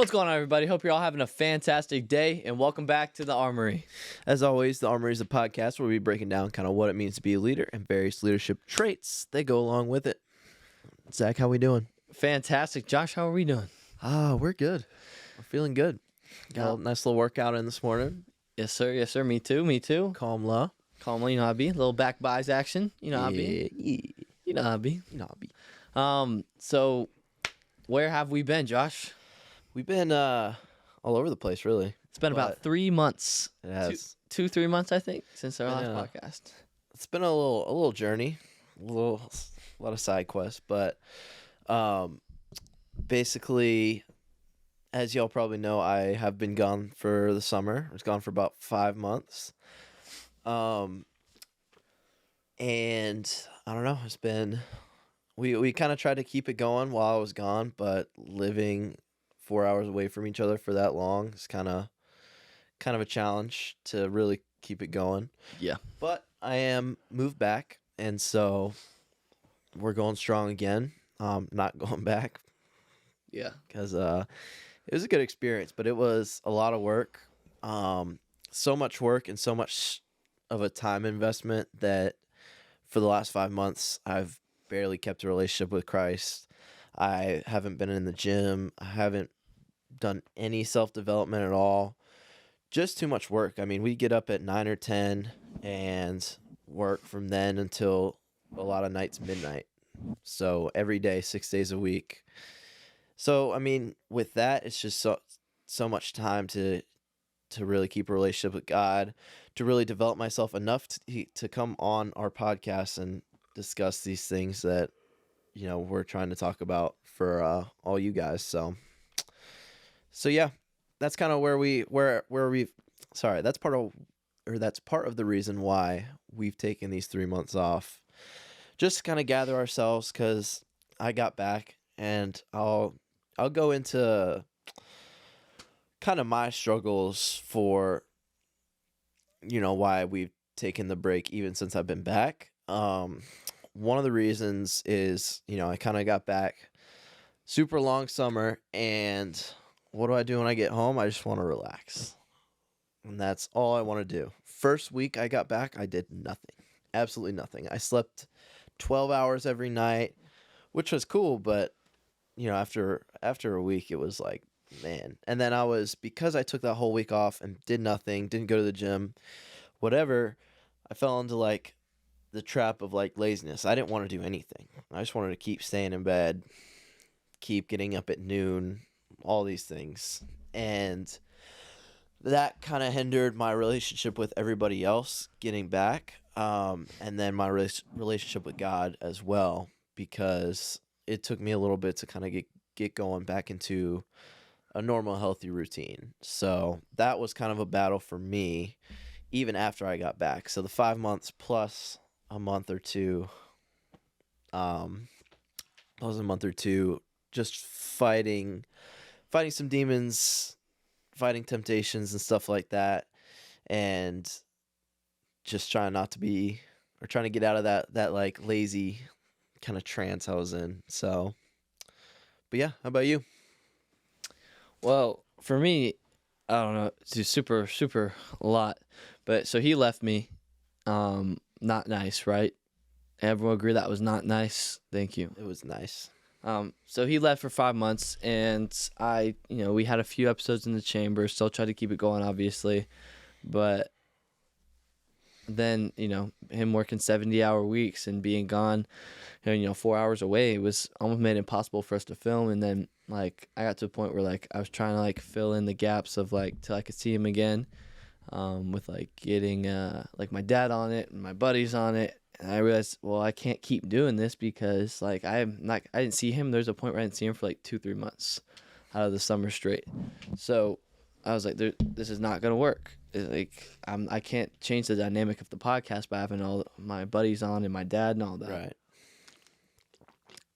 What's going on, everybody? Hope you're all having a fantastic day, and welcome back to the Armory. As always, the Armory is a podcast where we be breaking down kind of what it means to be a leader and various leadership traits that go along with it. Zach, how we doing? Fantastic. Josh, how are we doing? We're good. We're feeling good. Got a nice little workout in this morning. Yes, sir. Yes, sir. Me too. Calm low. Calmly, you know how I be. A little back buys action. You know how I be. Yeah. You know how I be. You know how I be. So where have we been, Josh? We've been all over the place, really. It's been about 3 months. It has. 3 months, I think, since our last podcast. It's been a little journey, a lot of side quests, but basically, as y'all probably know, I have been gone for the summer. I was gone for about 5 months. And I don't know, it's been we kind of tried to keep it going while I was gone, but living 4 hours away from each other for that long is kind of a challenge to really keep it going. Yeah. But I am moved back, and so we're going strong again. Not going back. Yeah. Because it was a good experience, but it was a lot of work. So much work and so much of a time investment that for the last 5 months, I've barely kept a relationship with Christ. I haven't been in the gym. I haven't done any self-development at all. Just too much work. I mean, we get up at 9 or 10 and work from then until a lot of nights midnight. So every day, 6 days a week. So, I mean, with that, it's just so much time to really keep a relationship with God, to really develop myself enough to come on our podcast and discuss these things that, you know, we're trying to talk about for all you guys. So yeah, that's kind of where we've that's part of the reason why we've taken these 3 months off, just to kind of gather ourselves, because I got back, and I'll go into kind of my struggles for, you know, why we've taken the break even since I've been back. One of the reasons is, you know, I kind of got back super long summer, and what do I do when I get home? I just want to relax. And that's all I want to do. First week I got back, I did nothing. Absolutely nothing. I slept 12 hours every night, which was cool, but, you know, after a week, it was like, man. And then because I took that whole week off and did nothing, didn't go to the gym, whatever, I fell into like the trap of like laziness. I didn't want to do anything. I just wanted to keep staying in bed, keep getting up at noon, all these things. And that kind of hindered my relationship with everybody else getting back. And then my relationship with God as well, because it took me a little bit to kind of get going back into a normal, healthy routine. So that was kind of a battle for me, even after I got back. So the 5 months plus a month or two, just fighting some demons, fighting temptations and stuff like that, and just trying to get out of that like lazy kind of trance I was in. So, but yeah, how about you? Well, for me, I don't know, it's super, super a lot. But so he left me. Not nice, right? Everyone agree that was not nice. Thank you. It was nice. So he left for 5 months, and we had a few episodes in the chamber, still tried to keep it going, obviously. But then, you know, him working 70-hour weeks and being gone, 4 hours away, it was almost made it impossible for us to film. And then, like, I got to a point where, like, I was trying to, like, fill in the gaps of, like, till I could see him again, with, like, getting, like, my dad on it and my buddies on it. And I realized, well, I can't keep doing this because, like, I didn't see him. There's a point where I didn't see him for, like, 2-3 months out of the summer straight. So I was like, this is not going to work. Like, I can't change the dynamic of the podcast by having all my buddies on and my dad and all that. Right.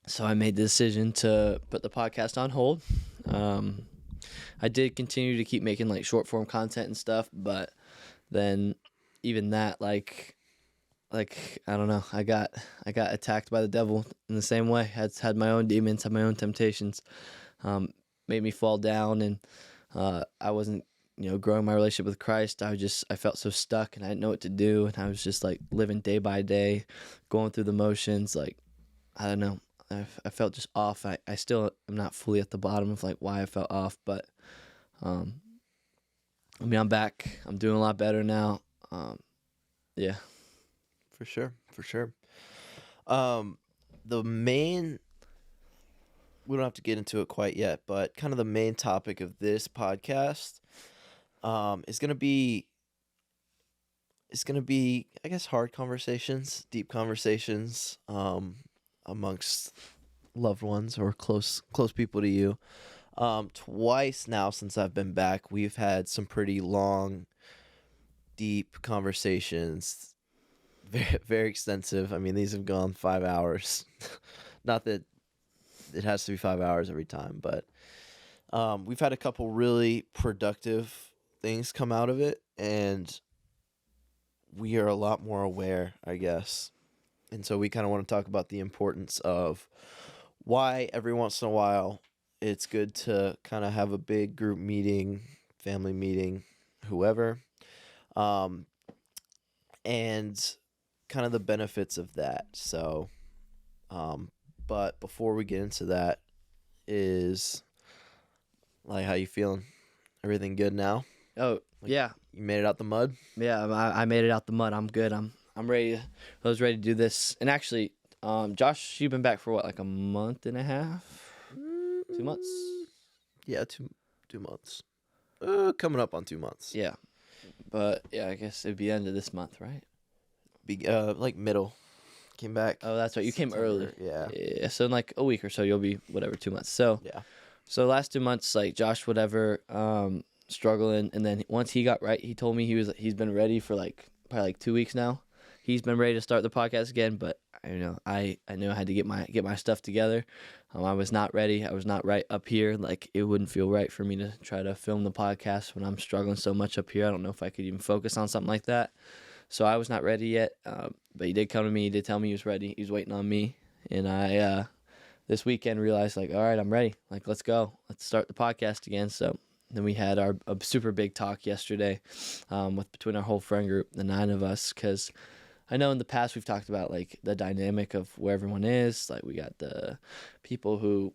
So I made the decision to put the podcast on hold. I did continue to keep making, like, short form content and stuff, but then even that, like I don't know, I got attacked by the devil in the same way. Had my own demons, had my own temptations. made me fall down, and I wasn't, growing my relationship with Christ. I felt so stuck, and I didn't know what to do, and I was just like living day by day, going through the motions. Like, I don't know, I felt just off. I still am not fully at the bottom of like why I felt off, but I'm back. I'm doing a lot better now. Yeah. For sure. The main, we don't have to get into it quite yet, but kind of the main topic of this podcast is going to be, I guess, hard conversations, deep conversations amongst loved ones or close people to you. Twice now since I've been back, we've had some pretty long, deep conversations. Very, very extensive. I mean, these have gone 5 hours. Not that it has to be 5 hours every time, but we've had a couple really productive things come out of it, and we are a lot more aware, I guess. And so we kind of want to talk about the importance of why every once in a while it's good to kind of have a big group meeting, family meeting, whoever, and kind of the benefits of that. So, but before we get into that, is like, how you feeling? Everything good now? Oh, yeah. You made it out the mud? Yeah, I made it out the mud. I'm good. I'm ready. I was ready to do this. And actually, Josh, you've been back for what, like a month and a half? 2 months? Yeah, two months. Coming up on 2 months. Yeah. But yeah, I guess it'd be end of this month, right? Like middle. Came back. Oh, that's right. You came early. Yeah. Yeah. So in like a week or so, you'll be 2 months. So yeah. So last 2 months, like Josh, struggling, and then once he got right, he told me he's been ready for probably 2 weeks now. He's been ready to start the podcast again, but I knew I had to get my stuff together. I was not ready. I was not right up here. Like, it wouldn't feel right for me to try to film the podcast when I'm struggling so much up here. I don't know if I could even focus on something like that. So I was not ready yet, but he did come to me. He did tell me he was ready. He was waiting on me, and I this weekend realized, like, all right, I'm ready. Like, let's go. Let's start the podcast again. So then we had a super big talk yesterday between our whole friend group, the 9 of us, because I know in the past we've talked about, like, the dynamic of where everyone is. Like, we got the people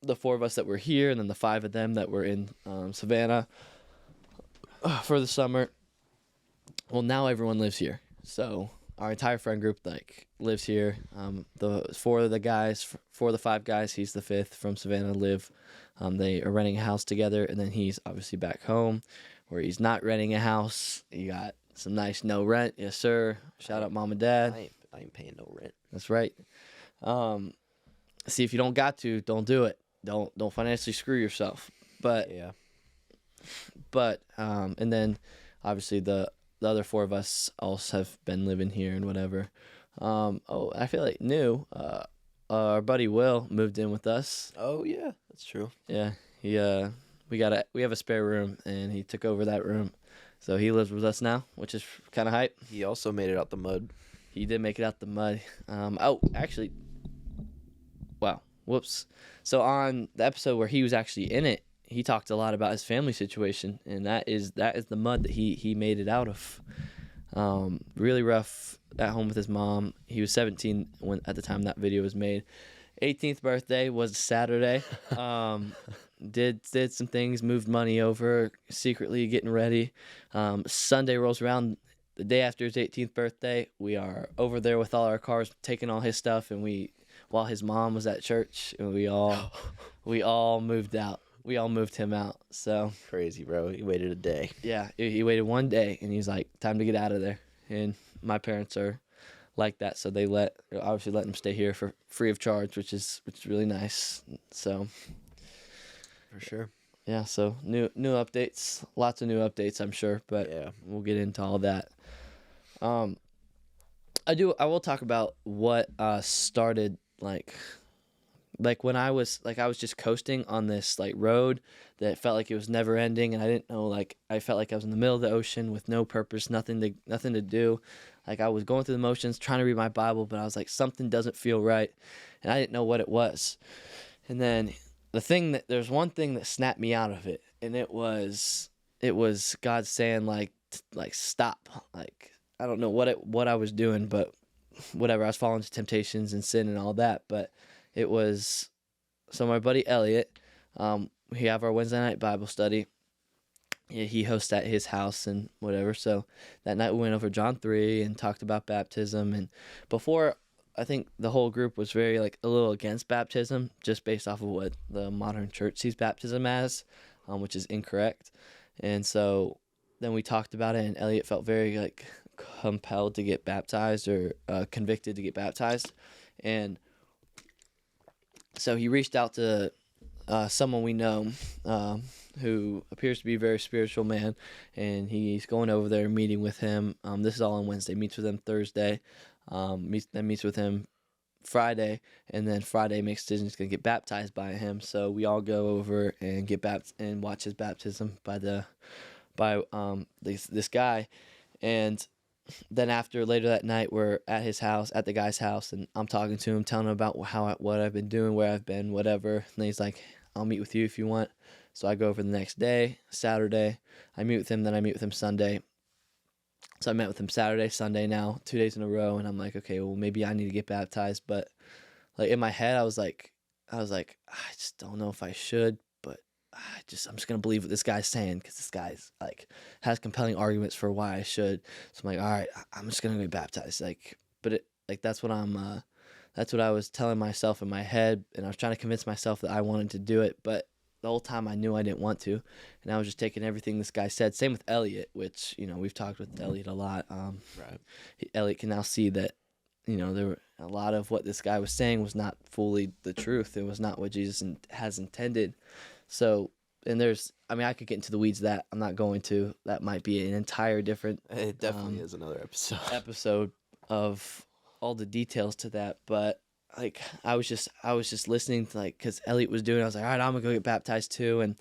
the 4 of us that were here, and then the 5 of them that were in Savannah for the summer. Well, now everyone lives here. So our entire friend group, like, lives here. The 4 of the 5 guys, he's the 5th from Savannah, live. They are renting a house together, and then he's obviously back home where he's not renting a house. You got some nice no rent. Yes, sir. Shout out mom and dad. I ain't paying no rent. That's right. See, if you don't got to, don't do it. Don't financially screw yourself. But yeah. But and then obviously the other 4 of us also have been living here and whatever. I feel like new. Our buddy Will moved in with us. Oh yeah, that's true. Yeah, we have a spare room, and he took over that room, so he lives with us now, which is kind of hype. He also made it out the mud. He did make it out the mud. Actually, wow, whoops. So on the episode where he was actually in it, he talked a lot about his family situation, and that is the mud that he made it out of. Really rough at home with his mom. He was 17 at the time that video was made. 18th birthday was Saturday. Did some things, moved money over, secretly getting ready. Sunday rolls around, the day after his 18th birthday. We are over there with all our cars, taking all his stuff, and while his mom was at church, and we all moved out. We all moved him out. So crazy, bro. He waited a day. Yeah, he waited one day, and he's like, time to get out of there. And my parents are like that, so they obviously let him stay here for free of charge, which is really nice. So for sure. Yeah, so new updates, lots of new updates, I'm sure, but yeah, we'll get into all that. I will talk about what started like when I was just coasting on this like road that felt like it was never ending, and I didn't know, like, I felt like I was in the middle of the ocean with no purpose, nothing to do. Like, I was going through the motions, trying to read my Bible, but I was like, something doesn't feel right, and I didn't know what it was. And then there's one thing that snapped me out of it, and it was God saying like stop. Like, I don't know what I was doing, but whatever, I was falling into temptations and sin and all that. But it was, so my buddy Elliot, we have our Wednesday night Bible study. He hosts at his house and whatever. So that night we went over John 3 and talked about baptism. And before, I think the whole group was very like a little against baptism, just based off of what the modern church sees baptism as, which is incorrect. And so then we talked about it, and Elliot felt very like compelled to get baptized, or convicted to get baptized. And so he reached out to someone we know, who appears to be a very spiritual man, and he's going over there, meeting with him. This is all on Wednesday. Meets with him Thursday. Meets with him Friday, and then Friday makes a decision he's going to get baptized by him. So we all go over and get and watch his baptism by this guy. And then later that night, we're at his house, at the guy's house, and I'm talking to him, telling him about what I've been doing, where I've been, whatever. And he's like, I'll meet with you if you want. So I go over the next day, Saturday. I meet with him, then I meet with him Sunday. So I met with him Saturday, Sunday now, 2 days in a row, and I'm like, okay, well, maybe I need to get baptized. But like in my head, I was like, I just don't know if I should, but I'm just gonna believe what this guy's saying, because this guy's like has compelling arguments for why I should. So I'm like, all right, I'm just gonna get baptized. That's what I was telling myself in my head, and I was trying to convince myself that I wanted to do it, but the whole time I knew I didn't want to, and I was just taking everything this guy said. Same with Elliot, which, we've talked with Elliot a lot. Right. Elliot can now see that, there were a lot of what this guy was saying was not fully the truth. It was not what Jesus has intended. So, and I could get into the weeds of that. I'm not going to. That might be an entire different. It definitely is another episode. Episode of all the details to that, but like I was just listening to, like, because Elliot was doing it. I was like, all right, I'm gonna go get baptized too, and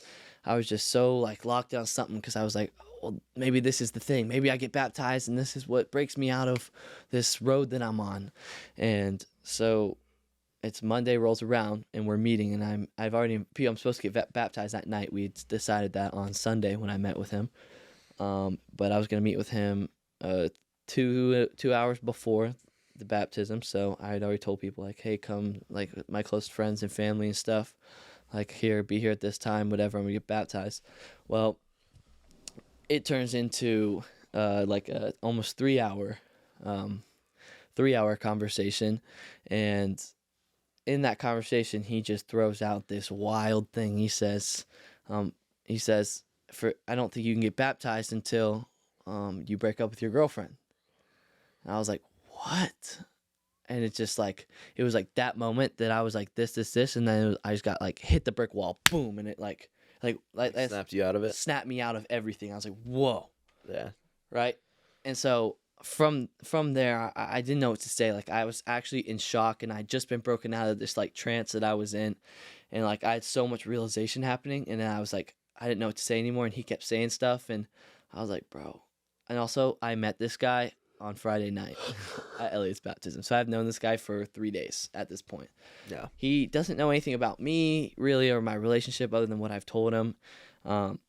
I was just so like locked on something, because I was like, well, maybe this is the thing. Maybe I get baptized, and this is what breaks me out of this road that I'm on. And so it's Monday rolls around, and we're meeting, and I'm supposed to get baptized that night. We decided that on Sunday when I met with him, but I was gonna meet with him 2 hours before the baptism. So I had already told people, like, hey, come, like my close friends and family and stuff, like, be here at this time, whatever, I'm gonna get baptized. Well, it turns into like a almost 3 hour conversation, and in that conversation he just throws out this wild thing. He says I don't think you can get baptized until you break up with your girlfriend. And I was like, what? And it's just like, it was like that moment that I was like, this, and then I just got like hit the brick wall, boom, and it like snapped you out of it. Snapped me out of everything. I was like, whoa. Yeah. Right. And so from there, I didn't know what to say. Like, I was actually in shock, and I'd just been broken out of this like trance that I was in, and like I had so much realization happening, and then I was like, I didn't know what to say anymore, and he kept saying stuff, and I was like, bro. And also, I met this guy on Friday night at Elliot's baptism. So I've known this guy for 3 days at this point. Yeah. He doesn't know anything about me, really, or my relationship other than what I've told him. And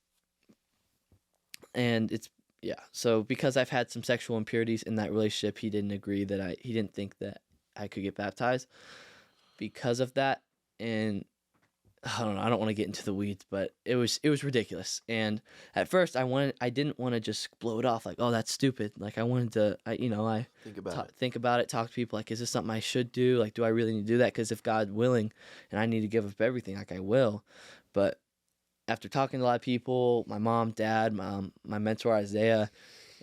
it's, yeah. So because I've had some sexual impurities in that relationship, he didn't think that I could get baptized because of that. And I don't know, I don't want to get into the weeds, but it was ridiculous. And at first I didn't want to just blow it off like, oh, that's stupid. Like, I wanted to, think about it, talk to people, like, is this something I should do? Like, do I really need to do that? Because if God's willing and I need to give up everything, like, I will. But after talking to a lot of people, my mom, dad, my mentor Isaiah,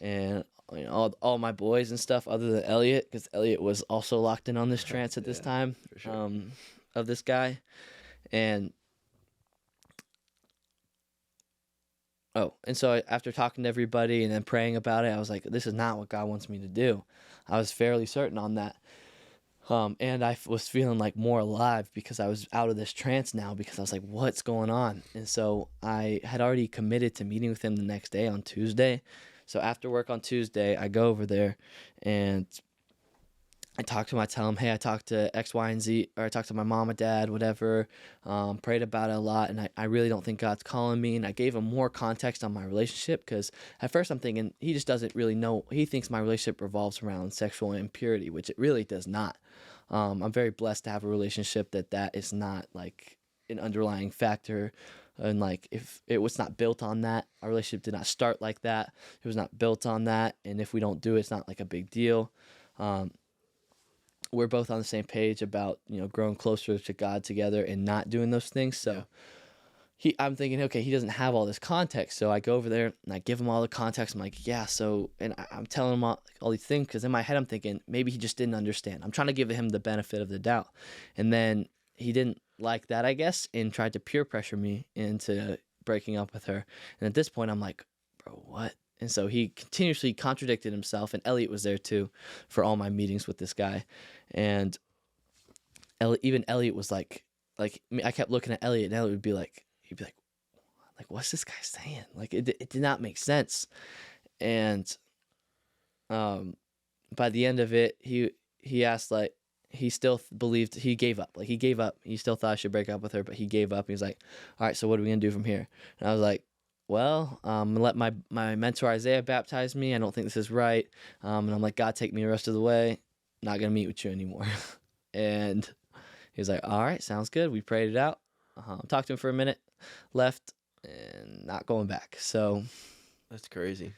and all my boys and stuff, other than Elliot, because Elliot was also locked in on this trance at this time, for sure. Of this guy. And so after talking to everybody and then praying about it, I was like, this is not what God wants me to do. I was fairly certain on that. And I was feeling like more alive because I was out of this trance now, because I was like, what's going on? And so I had already committed to meeting with him the next day on Tuesday. So after work on Tuesday, I go over there and I talk to him, I tell him, hey, I talked to X, Y, and Z, or I talked to my mom and dad, whatever, prayed about it a lot, and I really don't think God's calling me. And I gave him more context on my relationship, because at first I'm thinking he just doesn't really know. He thinks my relationship revolves around sexual impurity, which it really does not. I'm very blessed to have a relationship that is not like an underlying factor. And like, if it was not built on that, our relationship did not start like that. It was not built on that. And if we don't do it, it's not like a big deal. We're both on the same page about, growing closer to God together and not doing those things. So I'm thinking, okay, he doesn't have all this context. So I go over there and I give him all the context. I'm like, yeah. So, and I'm telling him all these things, because in my head I'm thinking maybe he just didn't understand. I'm trying to give him the benefit of the doubt. And then he didn't like that, I guess, and tried to peer pressure me into breaking up with her. And at this point I'm like, bro, what? And so he continuously contradicted himself, and Elliot was there too for all my meetings with this guy. And even Elliot was like I kept looking at Elliot, and Elliot would be like, what's this guy saying? Like, it did not make sense. And by the end of it, he asked, like, he still believed, he gave up. Like, he gave up. He still thought I should break up with her, but he gave up. He was like, all right, so what are we going to do from here? And I was like, well, I'm going to let my mentor Isaiah baptize me. I don't think this is right. And I'm like, God, take me the rest of the way. Not going to meet with you anymore. And he was like, all right, sounds good. We prayed it out. Talked to him for a minute, left, and not going back. So That's crazy.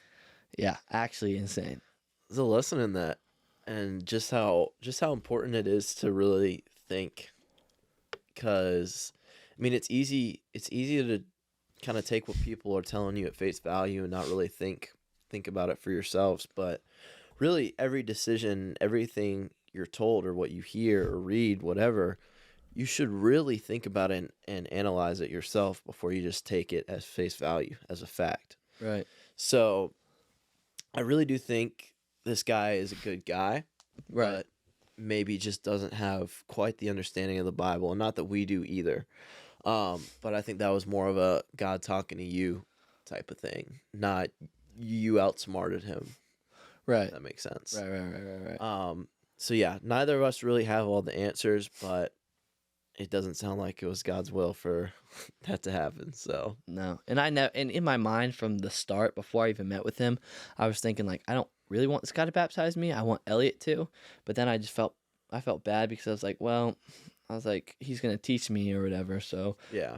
Yeah, actually insane. There's a lesson in that, and just how important it is to really think. Because, I mean, it's easy to kind of take what people are telling you at face value and not really think about it for yourselves. But really, every decision, everything you're told or what you hear or read, whatever, you should really think about it and analyze it yourself before you just take it as face value, as a fact. Right. So I really do think this guy is a good guy, Right. but maybe just doesn't have quite the understanding of the Bible, and not that we do either. But I think that was more of a God talking to you type of thing, not you outsmarted him. Right. If that makes sense. Right. So yeah, neither of us really have all the answers, but it doesn't sound like it was God's will for that to happen. So No. And I know, and in my mind from the start, before I even met with him, I was thinking, like, I don't really want this guy to baptize me. I want Elliot to. But then I felt bad, because I was like, he's going to teach me or whatever. So yeah.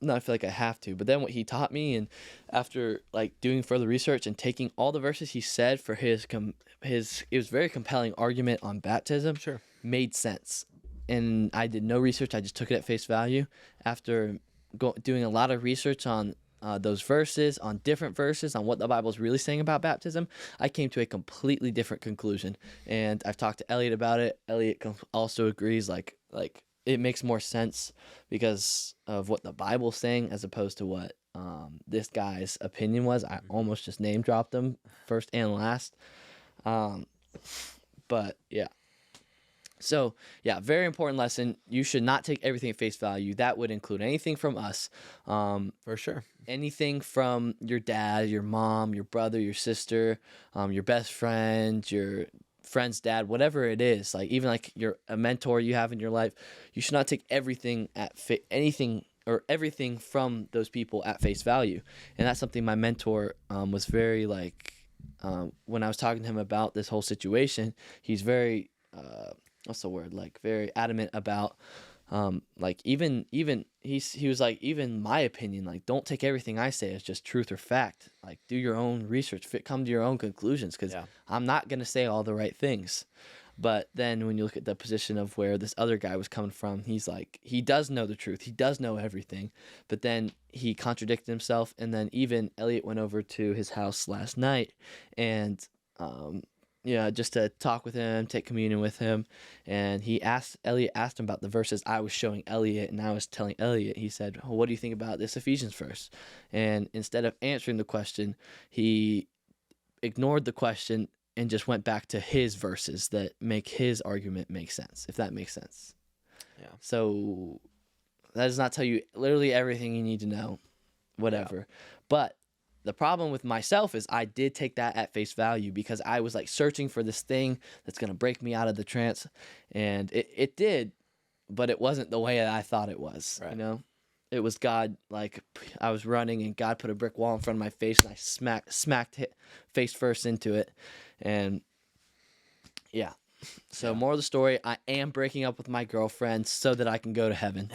no, I feel like I have to. But then what he taught me, and after like doing further research and taking all the verses he said for his it was very compelling argument on baptism, Sure, made sense. And I did no research. I just took it at face value. After doing a lot of research on those verses, on different verses, on what the Bible is really saying about baptism, I came to a completely different conclusion. And I've talked to Elliot about it. Elliot also agrees, like it makes more sense because of what the Bible's saying as opposed to what this guy's opinion was. I almost just name dropped him first and last. But yeah. So, yeah, very important lesson. You should not take everything at face value. That would include anything from us. for sure. Anything from your dad, your mom, your brother, your sister, your best friend, your friend's dad, whatever it is. Like, even like a mentor you have in your life, you should not take everything everything from those people at face value. And that's something my mentor was very like, when I was talking to him about this whole situation, he's very what's the word, like very adamant about like even he was like, even my opinion, like, don't take everything I say as just truth or fact. Like, do your own research, come to your own conclusions, because I'm not going to say all the right things. But then when you look at the position of where this other guy was coming from, he's like, he does know the truth, he does know everything, but then he contradicted himself. And then even Elliot went over to his house last night, and just to talk with him, take communion with him. And Elliot asked him about the verses I was showing Elliot, and I was telling Elliot. He said, well, what do you think about this Ephesians verse? And instead of answering the question, he ignored the question and just went back to his verses that make his argument make sense, if that makes sense. Yeah. So that does not tell you literally everything you need to know, whatever. Yeah. But the problem with myself is I did take that at face value because I was like searching for this thing that's going to break me out of the trance. And it did, but it wasn't the way that I thought it was, Right. you know? It was God, like I was running and God put a brick wall in front of my face and I smacked face first into it. And yeah. So more of the story, I am breaking up with my girlfriend so that I can go to heaven.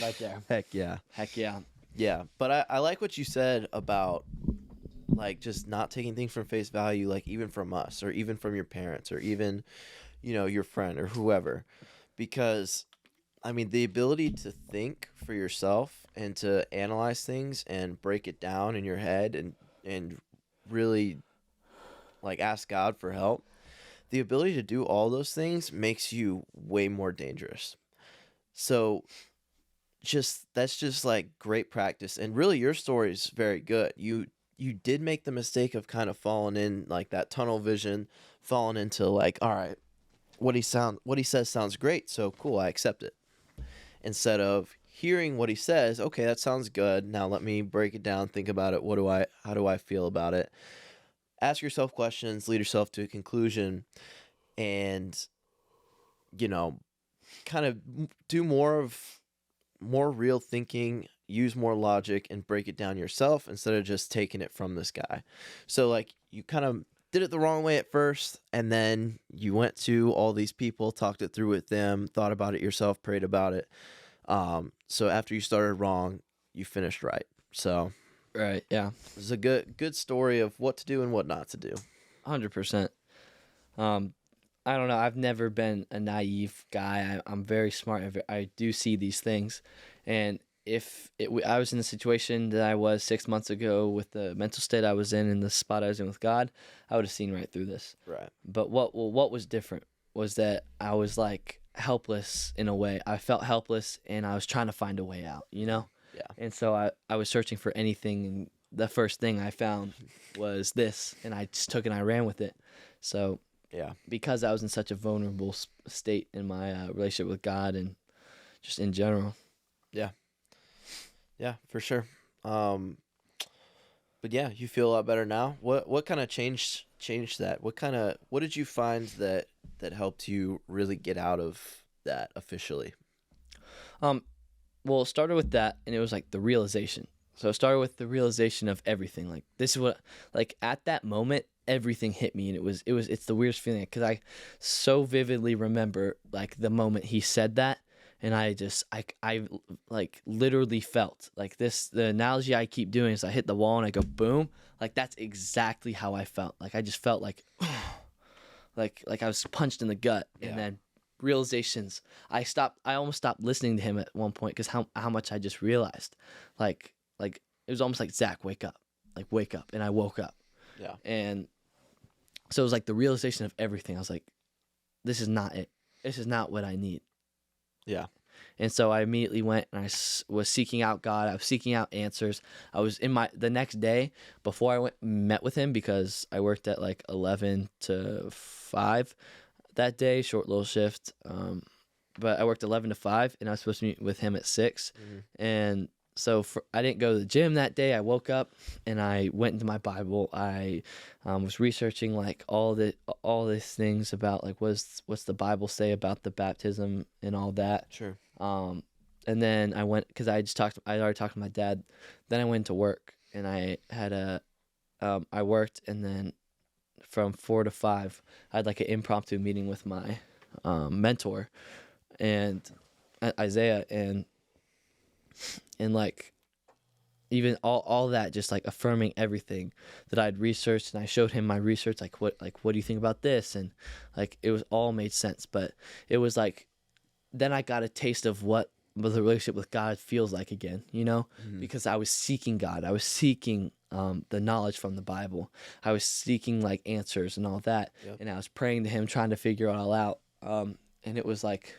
Right there. Heck yeah. Heck yeah. Yeah, but I like what you said about like just not taking things from face value, like even from us or even from your parents or even, you know, your friend or whoever. Because I mean, the ability to think for yourself and to analyze things and break it down in your head and really like ask God for help. The ability to do all those things makes you way more dangerous. So that's just like great practice. And really your story is very good. You did make the mistake of kind of falling in like that tunnel vision, falling into like, all right, what he says sounds great, so cool, I accept it. Instead of hearing what he says, okay, that sounds good. Now let me break it down, think about it. How do I feel about it? Ask yourself questions, lead yourself to a conclusion, and you know, kind of do more real thinking, use more logic, and break it down yourself instead of just taking it from this guy. So like you kind of did it the wrong way at first, and then you went to all these people, talked it through with them, thought about it yourself, prayed about it. So after you started wrong, you finished right. So Right. Yeah. it's a good story of what to do and what not to do. 100%. I don't know. I've never been a naive guy. I'm very smart. I do see these things. And if I was in the situation that I was 6 months ago with the mental state I was in and the spot I was in with God, I would have seen right through this. Right. But what was different was that I was like helpless in a way. I felt helpless and I was trying to find a way out, you know? Yeah. And so I was searching for anything, and the first thing I found was this, and I just took it and I ran with it. So Yeah. because I was in such a vulnerable state in my relationship with God and just in general. Yeah, for sure. But yeah, you feel a lot better now. What kind of changed that? What did you find that helped you really get out of that officially? Well, it started with that, and it was like the realization. So it started with the realization of everything. Like this is what, like at that moment, everything hit me, and it's the weirdest feeling because I so vividly remember like the moment he said that, and I like literally felt like this. The analogy I keep doing is I hit the wall and I go boom. Like that's exactly how I felt. Like I just felt like, like I was punched in the gut, and then realizations. I almost stopped listening to him at one point because how much I just realized, like it was almost like, Zach, wake up, and I woke up. Yeah. And so it was like the realization of everything. I was like, this is not it. This is not what I need. Yeah. And so I immediately went and I was seeking out God. I was seeking out answers. I was the next day before I met with him, because I worked at like 11 to 5 that day, short little shift. But I worked 11 to 5 and I was supposed to meet with him at 6. Mm-hmm. And so I didn't go to the gym that day. I woke up and I went into my Bible. I was researching like all these things about like what's the Bible say about the baptism and all that. Sure. And then I went, because I already talked to my dad. Then I went to work and I had I worked, and then from 4 to 5, I had like an impromptu meeting with my mentor and Isaiah, and like even all that, just like affirming everything that I'd researched, and I showed him my research, like what do you think about this, and like it was all made sense. But it was like then I got a taste of what the relationship with God feels like again, you know, because I was seeking God, I was seeking the knowledge from the Bible, I was seeking like answers and all that, and I was praying to him, trying to figure it all out, and it was like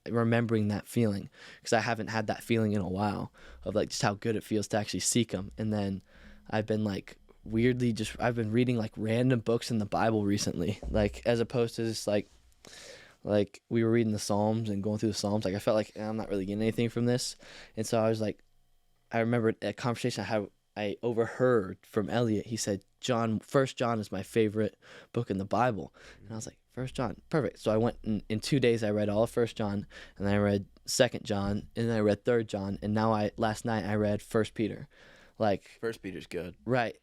remembering that feeling, because I haven't had that feeling in a while, of like just how good it feels to actually seek him. And then I've been like weirdly I've been reading like random books in the Bible recently, like as opposed to just like we were reading the Psalms and going through the Psalms. Like I felt like I'm not really getting anything from this, and so I was like, I remembered a conversation I had I overheard from Elliot. He said, First John is my favorite book in the Bible. And I was like, First John, perfect. So I went in 2 days. I read all of First John, and then I read Second John, and then I read Third John, and now last night I read First Peter. Like, First Peter's good. Right.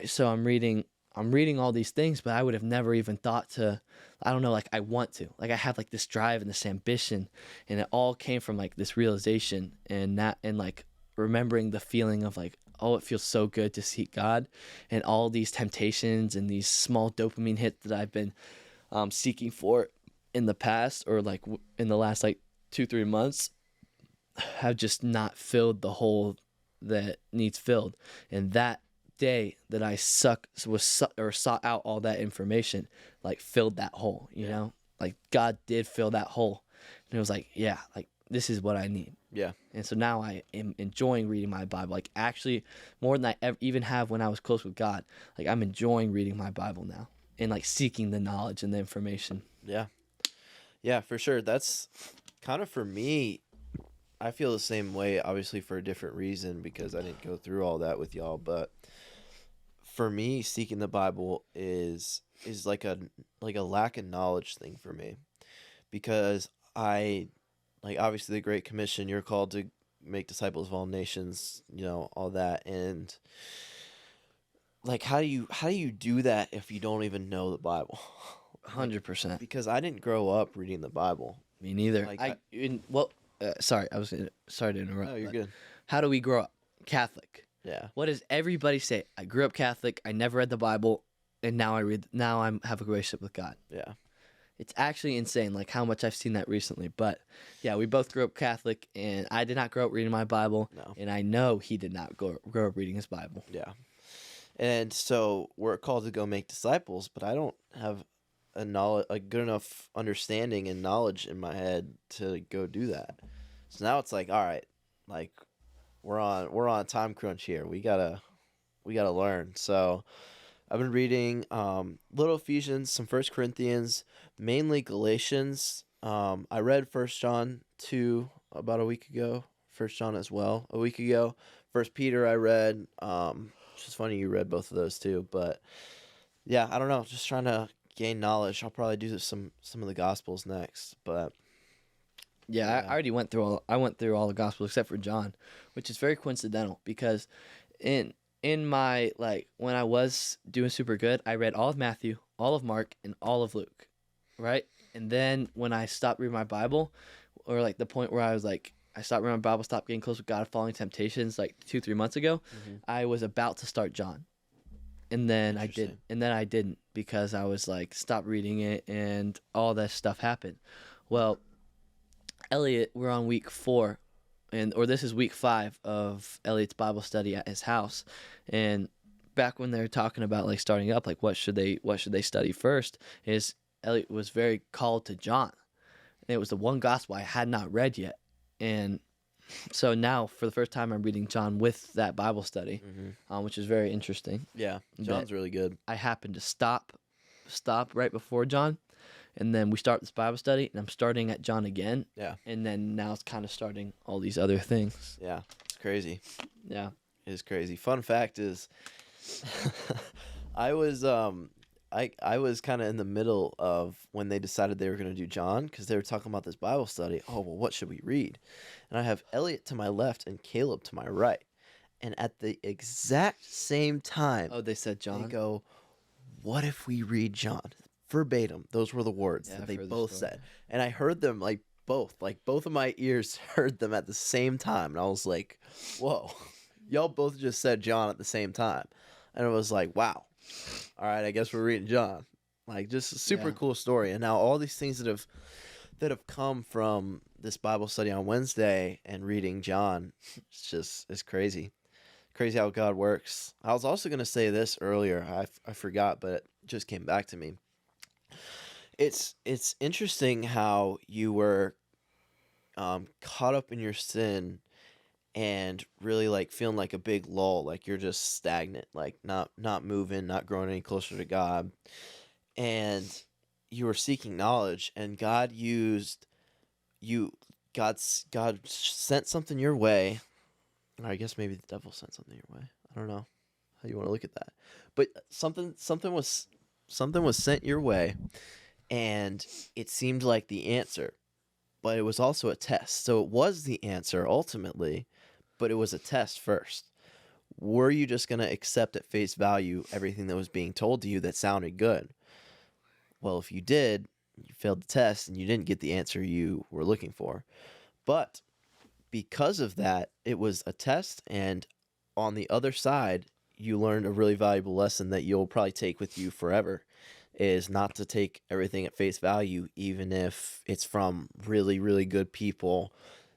So I'm reading all these things, but I would have never even thought to. I don't know. Like, I want to. Like, I have like this drive and this ambition, and it all came from like this realization and like remembering the feeling of like, oh, it feels so good to seek God, and all these temptations and these small dopamine hits that I've been seeking for in the past, or like in the last like 2-3 months, have just not filled the hole that needs filled. And that day that I sought out all that information, like filled that hole, you know, like God did fill that hole, and it was like, yeah, like this is what I need. Yeah. And so now I am enjoying reading my Bible, like actually more than I even have when I was close with God. Like, I'm enjoying reading my Bible now and like seeking the knowledge and the information. Yeah. Yeah, for sure. That's kind of, for me, I feel the same way, obviously for a different reason, because I didn't go through all that with y'all. But for me, seeking the Bible is like a lack of knowledge thing for me, because like, obviously the Great Commission, you're called to make disciples of all nations, you know, all that. And like, how do you do that if you don't even know the Bible? 100%. Because I didn't grow up reading the Bible. Me neither. Like, Sorry to interrupt. Oh, you're good. How do we grow up? Catholic. Yeah. What does everybody say? I grew up Catholic. I never read the Bible, and now I have a relationship with God. Yeah. It's actually insane, like how much I've seen that recently. But yeah, we both grew up Catholic, and I did not grow up reading my Bible. No. And I know he did not grow up reading his Bible. Yeah. And so we're called to go make disciples, but I don't have a good enough understanding and knowledge in my head to go do that. So now it's like, all right, like we're on a time crunch here. We gotta learn. So I've been reading little Ephesians, some First Corinthians, mainly Galatians. I read First John 2 about a week ago. First John as well a week ago. First Peter I read. Which is funny you read both of those too. But yeah, I don't know. Just trying to gain knowledge. I'll probably do some of the Gospels next. But yeah, I already went through all the Gospels except for John, which is very coincidental because in my, like, when I was doing super good, I read all of Matthew, all of Mark, and all of Luke, right? And then when I stopped reading my Bible, or like the point where I was like, I stopped reading my Bible, stopped getting close with God, following temptations, like 2-3 months ago, I was about to start John. And then I didn't because I was like, stop reading it, and all that stuff happened. Well, Elliot, we're on week 4. Or this is week 5 of Elliot's Bible study at his house, and back when they were talking about like starting up, like what should they study first, is Elliot was very called to John, and it was the one gospel I had not read yet, and so now for the first time I'm reading John with that Bible study, which is very interesting. Yeah, John's really good. I happened to stop right before John. And then we start this Bible study, and I'm starting at John again. Yeah. And then now it's kind of starting all these other things. Yeah, it's crazy. Yeah. It is crazy. Fun fact is, I was kind of in the middle of when they decided they were going to do John, because they were talking about this Bible study. Oh, well, what should we read? And I have Elliot to my left and Caleb to my right. And at the exact same time, they said John. They go, what if we read John? Verbatim, those were the words that they both said, and I heard them both of my ears heard them at the same time, and I was like, "Whoa, y'all both just said John at the same time," and it was like, "Wow, all right, I guess we're reading John." Like, just a super cool story, and now all these things that have come from this Bible study on Wednesday and reading John, it's crazy how God works. I was also gonna say this earlier, I forgot, but it just came back to me. It's interesting how you were caught up in your sin and really like feeling like a big lull, like you're just stagnant, like not moving, not growing any closer to God, and you were seeking knowledge, and God sent something your way, or I guess maybe the devil sent something your way. I don't know how you want to look at that. But something was sent your way, and it seemed like the answer, but it was also a test. So it was the answer ultimately, but it was a test first. Were you just going to accept at face value everything that was being told to you that sounded good? Well, if you did, you failed the test and you didn't get the answer you were looking for. But because of that, it was a test, and on the other side, you learned a really valuable lesson that you'll probably take with you forever, is not to take everything at face value, even if it's from really, really good people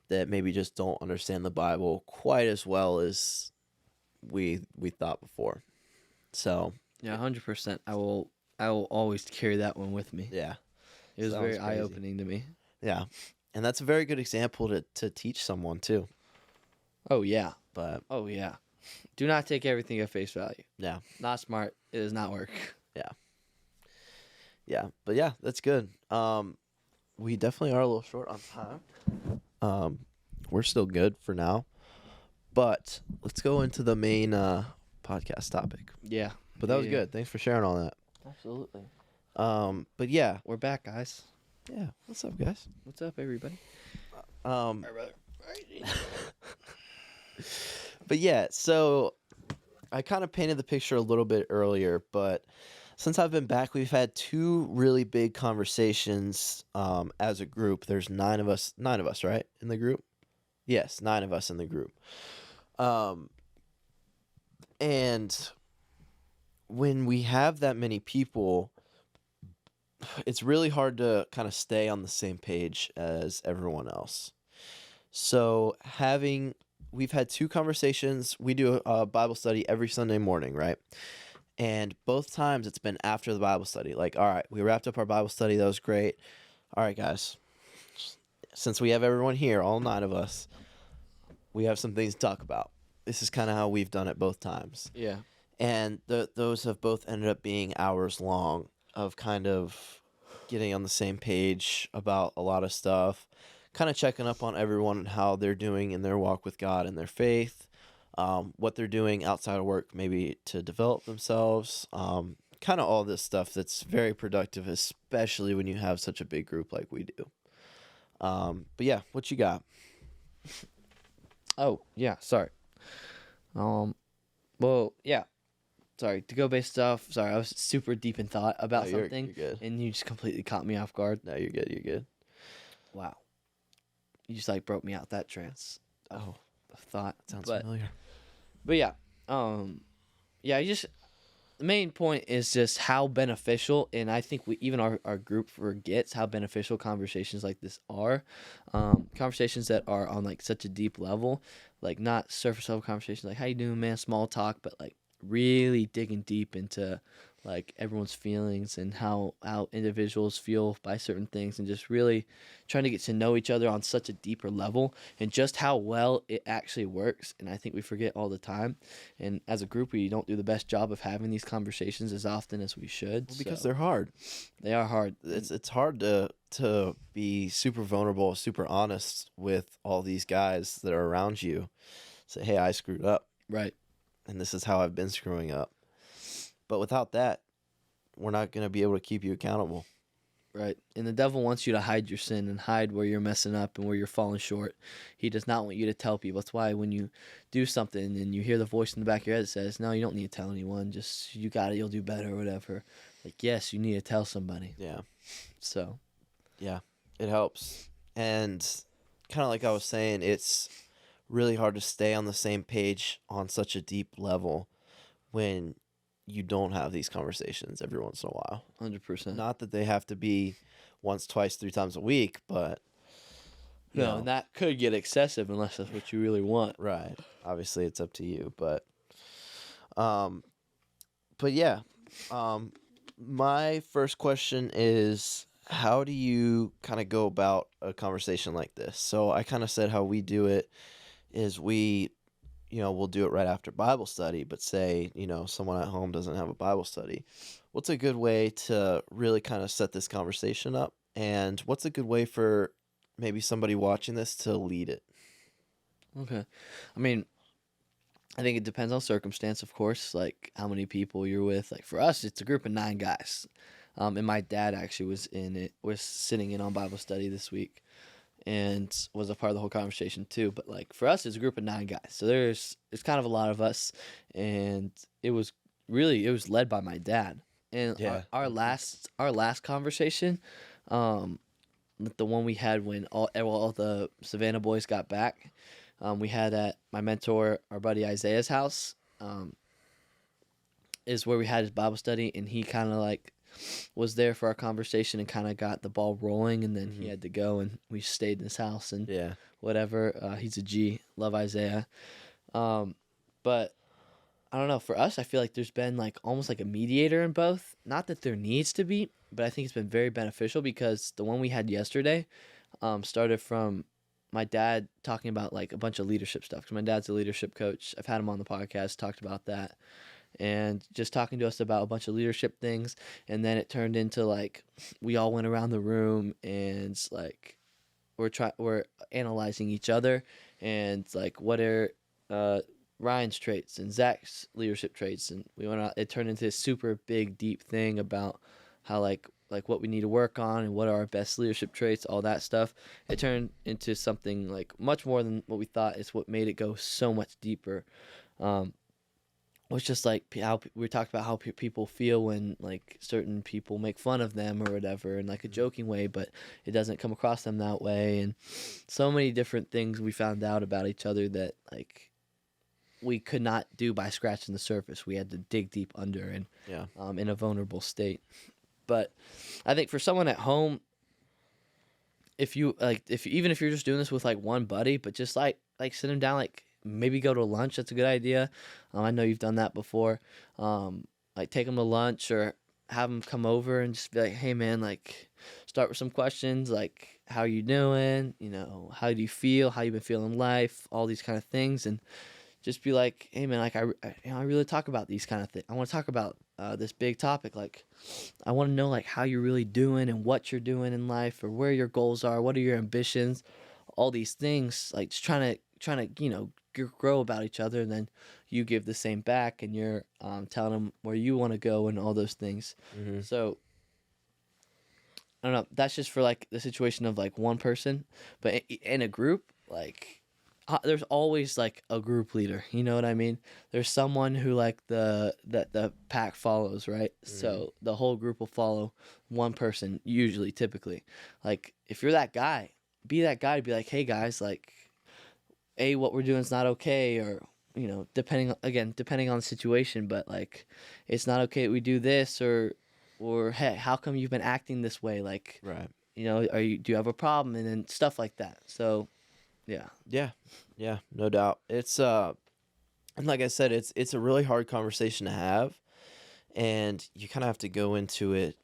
that maybe just don't understand the Bible quite as well as we thought before. So Yeah, 100%. I will always carry that one with me. yeah, It was sounds very crazy. eye-opening to me. Yeah, and that's a very good example to teach someone too. Oh yeah. But Oh yeah. Do not take everything at face value. yeah, Not smart. It does not work. yeah, but yeah, that's good. We definitely are a little short on time. We're still good for now, but let's go into the main podcast topic. Yeah. But that was Yeah. good. Thanks for sharing all that. Absolutely. But yeah, We're back, guys. yeah. What's up, guys? What's up, everybody? But yeah, so I kind of painted the picture a little bit earlier, but since I've been back, we've had two really big conversations as a group. There's nine of us, right, in the group? Yes, 9 of us in the group. And when we have that many people, it's really hard to kind of stay on the same page as everyone else. So we've had 2 conversations. We do a Bible study every Sunday morning, right? And both times it's been after the Bible study. Like, all right, we wrapped up our Bible study. That was great. All right, guys. Since we have everyone here, all 9 of us, we have some things to talk about. This is kind of how we've done it both times. Yeah. And those have both ended up being hours long of kind of getting on the same page about a lot of stuff, kind of checking up on everyone and how they're doing in their walk with God and their faith. What they're doing outside of work, maybe to develop themselves, kind of all this stuff that's very productive, especially when you have such a big group like we do. But yeah, what you got? Oh, yeah, sorry. Well, yeah. Sorry, to go based off. Sorry, I was super deep in thought about No, you're something, good. and you just completely caught me off guard. No, you're good. You're good. Wow. You just like broke me out that trance of thought. Sounds but, familiar. But yeah, yeah. The main point is just how beneficial, and I think even our group forgets how beneficial conversations like this are. Conversations that are on like such a deep level, like not surface level conversations like how you doing, man, small talk, but like really digging deep into like everyone's feelings and how individuals feel by certain things, and just really trying to get to know each other on such a deeper level, and just how well it actually works. And I think we forget all the time, and as a group we don't do the best job of having these conversations as often as we should. Well, because so they're hard. they are hard. It's hard to be super vulnerable, super honest with all these guys that are around you. Say, hey, I screwed up, Right. and this is how I've been screwing up. But without that, we're not going to be able to keep you accountable. Right. And the devil wants you to hide your sin and hide where you're messing up and where you're falling short. He does not want you to tell people. That's why when you do something and you hear the voice in the back of your head that says, no, you don't need to tell anyone. Just, you got it. You'll do better or whatever. Like, yes, you need to tell somebody. Yeah. So. Yeah, it helps. And kind of like I was saying, it's really hard to stay on the same page on such a deep level when you don't have these conversations every once in a while. 100%. Not that they have to be once, twice, 3 times a week, but No, and that could get excessive unless that's what you really want. right. Obviously, it's up to you, but yeah. My first question is, how do you kind of go about a conversation like this? So I kind of said how we do it is we'll do it right after Bible study, but say, someone at home doesn't have a Bible study. What's a good way to really kind of set this conversation up? And what's a good way for maybe somebody watching this to lead it? Okay. I mean, I think it depends on circumstance, of course, like how many people you're with. Like for us, it's a group of 9 guys. And my dad actually was sitting in on Bible study this week and was a part of the whole conversation too. But like for us, it's a group of 9 guys. So it's kind of a lot of us. And it was led by my dad. And Yeah. our last conversation, the one we had when all the Savannah boys got back, we had at my mentor, our buddy Isaiah's house, is where we had his Bible study, and he kind of like was there for our conversation and kind of got the ball rolling, and then he had to go, and we stayed in his house and whatever. He's a G. Love Isaiah. But I don't know. For us, I feel like there's been like almost like a mediator in both. Not that there needs to be, but I think it's been very beneficial because the one we had yesterday started from my dad talking about like a bunch of leadership stuff. Because my dad's a leadership coach. I've had him on the podcast, talked about that. And just talking to us about a bunch of leadership things. And then it turned into like we all went around the room and like we're analyzing each other and like what are Ryan's traits and Zach's leadership traits, and we went out. It turned into this super big, deep thing about how like what we need to work on and what are our best leadership traits, all that stuff. It turned into something like much more than what we thought. It's what made it go so much deeper. Was just like how we talked about how people feel when like certain people make fun of them or whatever in like a joking way, but it doesn't come across them that way, and so many different things we found out about each other that like we could not do by scratching the surface. We had to dig deep under and in a vulnerable state. But I think for someone at home, if you're just doing this with like one buddy, but just like sit them down, like maybe go to lunch. That's a good idea. I know you've done that before. Like take them to lunch or have them come over and just be like, hey man, like start with some questions like how you doing? You know, how do you feel? How you been feeling life? All these kind of things, and just be like, hey man, like I really talk about these kind of things. I want to talk about this big topic. Like, I want to know like how you're really doing and what you're doing in life or where your goals are. What are your ambitions? All these things, like just trying to grow about each other, and then you give the same back, and you're telling them where you want to go and all those things. Mm-hmm. So I don't know. That's just for like the situation of like one person, but in a group, like. There's always like a group leader, you know what I mean? There's someone who like the pack follows, right? So the whole group will follow one person, usually, typically. Like if you're that guy, be that guy to be like, hey guys, like, what we're doing is not okay, or you know, depending on the situation, but like, it's not okay that we do this, or hey, how come you've been acting this way? Like, right? You know, do you have a problem? And then stuff like that. So. Yeah, no doubt. It's and like I said, it's a really hard conversation to have, and you kind of have to go into it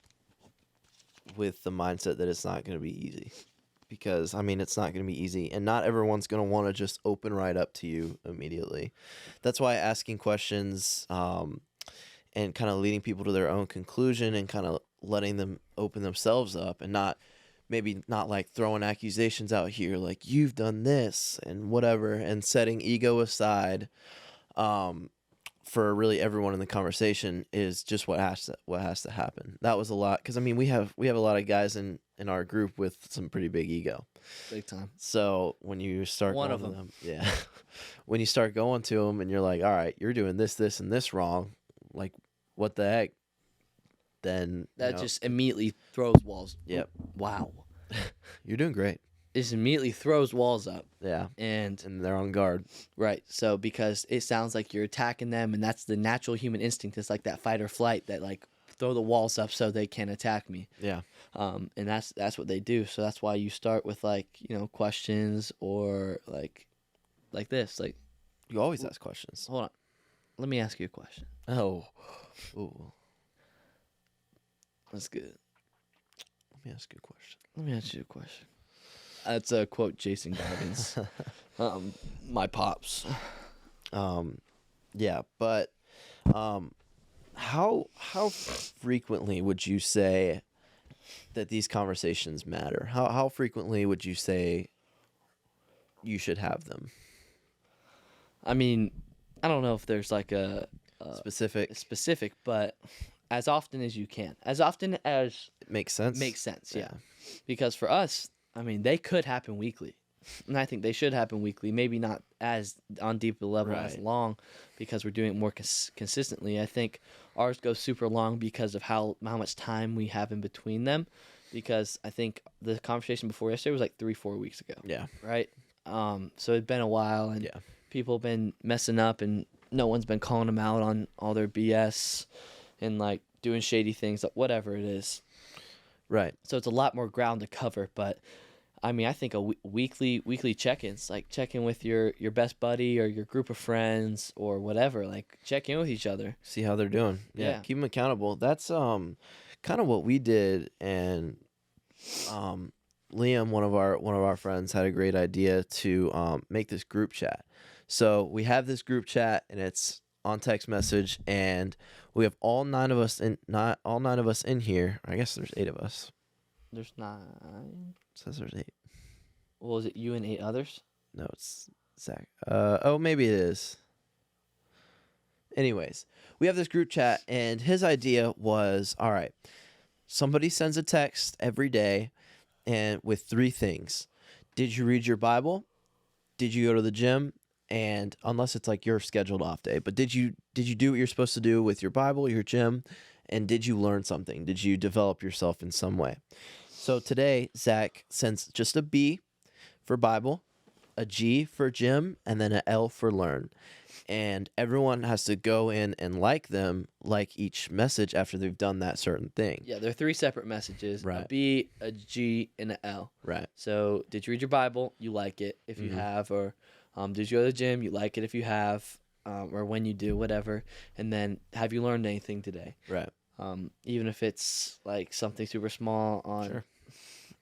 with the mindset that it's not going to be easy, because I mean it's not going to be easy, and not everyone's going to want to just open right up to you immediately. That's why asking questions and kind of leading people to their own conclusion and kind of letting them open themselves up, and maybe not like throwing accusations out here like you've done this and whatever, and setting ego aside for really everyone in the conversation is just what has to happen. That was a lot, because I mean we have a lot of guys in our group with some pretty big ego, big time. So when you start one going of to them, when you start going to them and you're like, all right, you're doing this and this wrong, like what the heck, then that just immediately throws walls. Yep. Wow. You're doing great. It immediately throws walls up. Yeah. And they're on guard. Right. So because it sounds like you're attacking them, and that's the natural human instinct. It's like that fight or flight, that like throw the walls up so they can attack me. Yeah. And that's what they do. So that's why you start with like, you know, questions, or like this. Like, you always ask questions. Hold on. Let me ask you a question. Oh. Ooh. That's good. Let me ask you a question. That's a quote Jason Goggins. My pops. Yeah, but how frequently would you say that these conversations matter? How frequently would you say you should have them? I mean, I don't know if there's like a Specific. but as often as you can, as often as It makes sense. makes sense. Yeah. Because for us, I mean, they could happen weekly. And I think they should happen weekly. Maybe not as on deep a level as Right. long, because we're doing it more consistently. I think ours goes super long because of how much time we have in between them. Because I think the conversation before yesterday was like 3-4 weeks ago. Yeah. Right. So it'd been a while, and Yeah. people have been messing up, and no one's been calling them out on all their BS and like doing shady things, whatever it is. Right. So it's a lot more ground to cover. But I mean, I think a weekly check-ins, like check in with your best buddy or your group of friends or whatever, like check in with each other. See how they're doing. Yeah. Keep them accountable. That's kind of what we did, and Liam, one of our friends, had a great idea to make this group chat. So we have this group chat, and it's on text message, and we have all nine of us in here. I guess there's 8 of us. There's 9. It says there's 8. Well, is it you and 8 others? No, it's Zach. Oh, maybe it is. Anyways, we have this group chat, and his idea was, all right, somebody sends a text every day, and with 3 things. Did you read your Bible? Did you go to the gym? And unless it's like your scheduled off day, but did you do what you're supposed to do with your Bible, your gym? And did you learn something? Did you develop yourself in some way? So today, Zach sends just a B for Bible, a G for gym, and then an L for learn. And everyone has to go in and like each message after they've done that certain thing. Yeah, they're 3 separate messages. Right. A B, a G, and an L. Right. So did you read your Bible? You like it if you have, or did you go to the gym? You like it if you have, or when you do, whatever. And then have you learned anything today? Right. Even if it's like something super small on, Sure.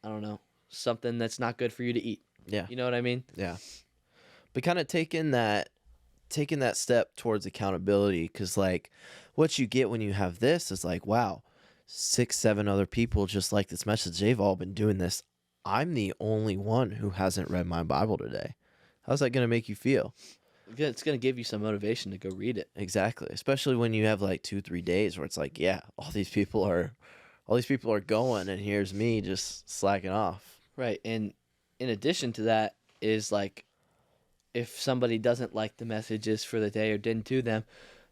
I don't know, something that's not good for you to eat. Yeah. You know what I mean? Yeah. But kind of taking that step towards accountability, because like what you get when you have this is like, wow, 6-7 other people just like this message. They've all been doing this. I'm the only one who hasn't read my Bible today. How's that going to make you feel? It's going to give you some motivation to go read it. Exactly. Especially when you have like 2-3 days where it's like, yeah, all these people are going, and here's me just slacking off. Right. And in addition to that is like, if somebody doesn't like the messages for the day or didn't do them,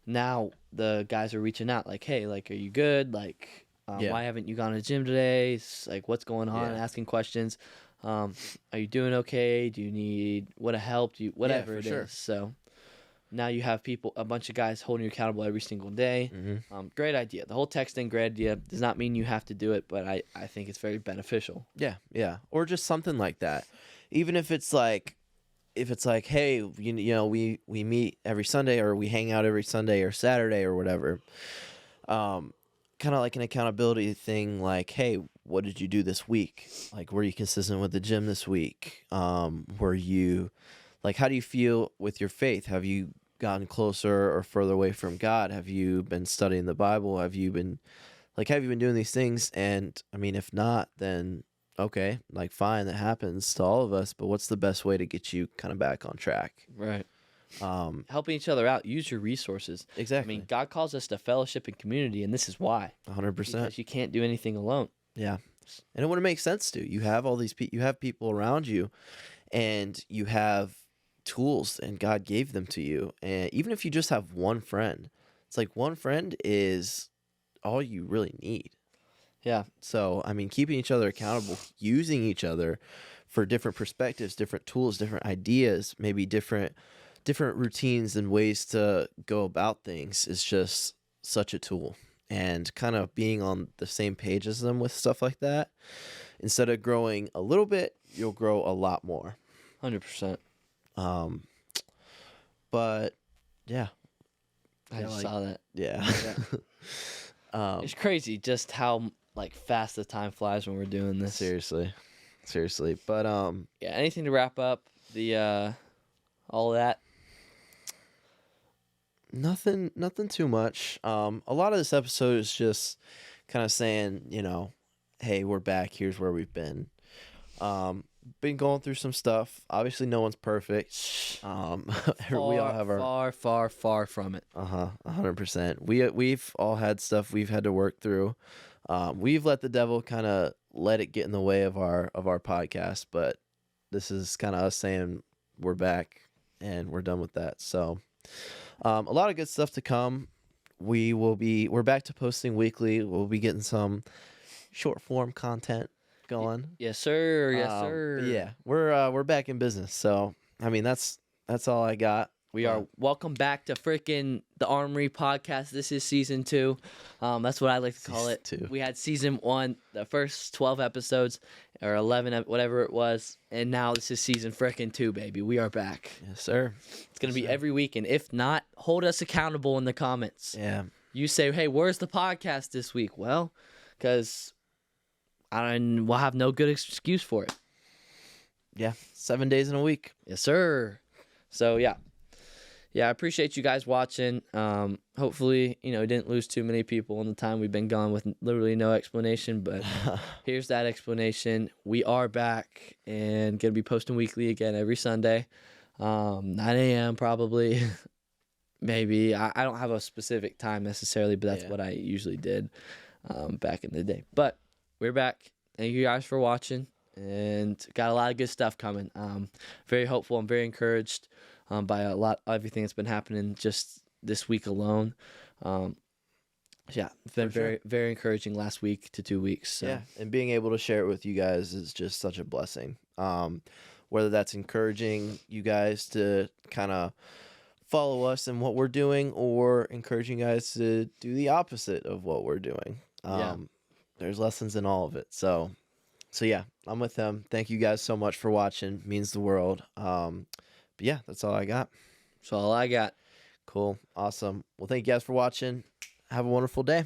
now the guys are reaching out like, hey, like, are you good? Like, why haven't you gone to the gym today? It's like, what's going on? Yeah. Asking questions. Are you doing okay? Do you need what help? Do you whatever it sure. is? So now you have a bunch of guys holding you accountable every single day. Great idea. The whole texting, great idea. Does not mean you have to do it, but I think it's very beneficial. Yeah. Or just something like that. Even if it's like, hey, you know, we meet every Sunday, or we hang out every Sunday or Saturday or whatever. Kind of like an accountability thing, like, hey, what did you do this week? Like, were you consistent with the gym this week? Were you, like, how do you feel with your faith? Have you gotten closer or further away from God? Have you been studying the Bible? Have you been doing these things? And I mean, if not, then okay, like, fine, that happens to all of us, but what's the best way to get you kind of back on track? Right. Helping each other out. Use your resources. Exactly. I mean, God calls us to fellowship and community, and this is why. 100%. Because you can't do anything alone. Yeah. And it wouldn't make sense to. You have all these you have people around you, and you have tools, and God gave them to you. And even if you just have one friend, it's like one friend is all you really need. Yeah. So, I mean, keeping each other accountable, using each other for different perspectives, different tools, different ideas, maybe different routines and ways to go about things is just such a tool. And kind of being on the same page as them with stuff like that, instead of growing a little bit, you'll grow a lot more. 100%. But yeah, I just saw that. yeah. It's crazy just how like fast the time flies when we're doing this. Seriously. But yeah. Anything to wrap up the all that? Nothing too much. A lot of this episode is just kind of saying, you know, hey, we're back. Here's where we've been. been going through some stuff. Obviously, no one's perfect. We all have our far from it. 100%. We've all had stuff we've had to work through. We've let the devil kind of let it get in the way of our podcast, but this is kind of us saying we're back and we're done with that. So, a lot of good stuff to come. We're back to posting weekly. We'll be getting some short form content going. Yes, sir. Yes, sir. Yeah, we're back in business. So, I mean, that's all I got. We are welcome back to freaking the Armory Podcast. This is season 2. That's what I like to call it. Season 2. We had season 1, the first 12 episodes, or 11, whatever it was, and now this is season freaking 2, baby. We are back. Yes, sir. It's gonna be every week, and if not, hold us accountable in the comments. Yeah. You say, hey, where's the podcast this week? Well, because we'll have no good excuse for it. Yeah, 7 days in a week. Yes, sir. So, yeah, I appreciate you guys watching. Hopefully, didn't lose too many people in the time we've been gone with literally no explanation, but here's that explanation. We are back and going to be posting weekly again every Sunday, 9 a.m. probably. Maybe. I don't have a specific time necessarily, but that's what I usually did back in the day. But we're back. Thank you guys for watching, and got a lot of good stuff coming. Very hopeful. I'm very encouraged by everything that's been happening just this week alone. It's been very, very encouraging last week to 2 weeks. So. Yeah, and being able to share it with you guys is just such a blessing. Whether that's encouraging you guys to kind of follow us in what we're doing, or encouraging you guys to do the opposite of what we're doing. There's lessons in all of it. So yeah, I'm with them. Thank you guys so much for watching. It means the world. But yeah, that's all I got. That's all I got. Cool. Awesome. Well, thank you guys for watching. Have a wonderful day.